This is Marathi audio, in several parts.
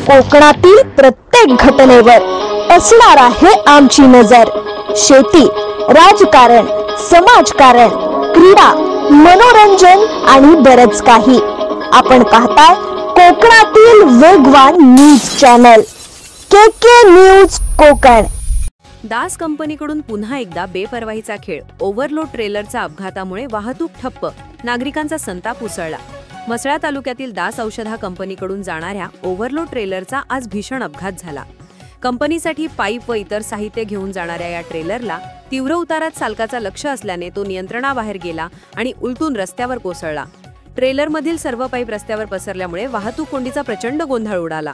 कोकणातील प्रत्येक घटनेवर असणार आहे आमची नजर। शेती, राजकारण, समाजकारण, क्रीडा, मनोरंजन आणि बरंच काही। आपण पाहताय कोकणातील वेगवान news channel KK news Konkan. Das कंपनीकडून पुन्हा एकदा बेपरवाहीचा खेळ। ओव्हरलोड ट्रेलरचा अपघातामुळे वाहतूक ठप्प, नागरिकांचा संताप उसळला। म्हसळा तालुक्यातील दास औषधा कंपनीकडून जाणाऱ्या ओव्हरलोड ट्रेलरचा आज भीषण अपघात झाला। कंपनीसाठी पाईप व इतर साहित्य घेऊन जाणाऱ्या या ट्रेलरला तीव्र उतारात चालकाचा लक्ष असल्याने तो नियंत्रणाबाहेर गेला आणि उलटून रस्त्यावर कोसळला। ट्रेलरमधील सर्व पाईप रस्त्यावर पसरल्यामुळे वाहतूक कोंडीचा प्रचंड गोंधळ उडाला।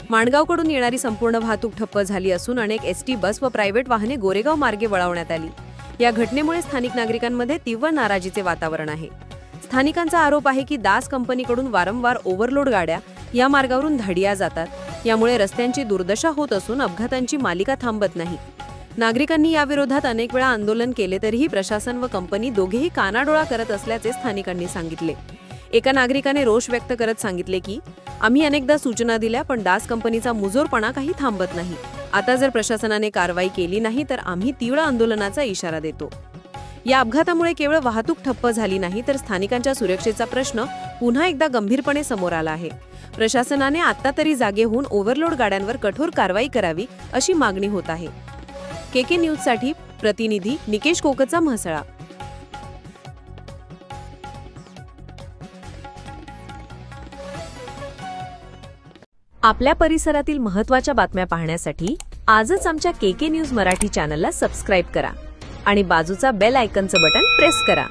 माणगावकडून येणारी संपूर्ण वाहतूक ठप्प झाली असून अनेक एसटी बस व प्रायव्हेट वाहने गोरेगाव मार्गे वळवण्यात आली। या घटनेमुळे स्थानिक नागरिकांमध्ये तीव्र नाराजीचे वातावरण आहे। स्थानिकांचा आरोप आहे की दास कंपनीकडून वारंवार ओव्हरलोड गाड्या या मार्गावरून धाडिया जातात। यामुळे रस्त्यांची दुर्दशा होत असून अपघातांची मालिका थांबत नाही। नागरिकांनी या विरोधात अनेक वेळा आंदोलन केले तरीही प्रशासन व कंपनी दोघेही कानाडोळा करत असल्याचे स्थानिकांनी सांगितले। एका नागरिकाने रोष व्यक्त करत सांगितले की आम्ही अनेकदा सूचना दिल्या पण दास कंपनीचा मुजोरपणा काही थांबत नाही। आता जर प्रशासनाने कारवाई केली नाही तर आम्ही तीव्र आंदोलनाचा इशारा देतो। या अपघातामुळे केवळ वाहतूक ठप्प झाली नाही तर स्थानिकांच्या सुरक्षेचा प्रश्न पुन्हा एकदा गंभीरपणे समोर आला आहे। प्रशासनाने आता तरी जागे होऊन ओव्हरलोड गाड्यांवर कठोर कारवाई करावी अशी मागणी होत आहे। केके न्यूज साठी प्रतिनिधी निकेश कोकचा, म्हसळा। आपल्या परिसरातील महत्त्वाच्या बातम्या पाहण्यासाठी आजच आमच्या केके न्यूज मराठी चॅनलला सबस्क्राइब करा आणि बाजूचा बेल आयकॉनचं बटन प्रेस करा।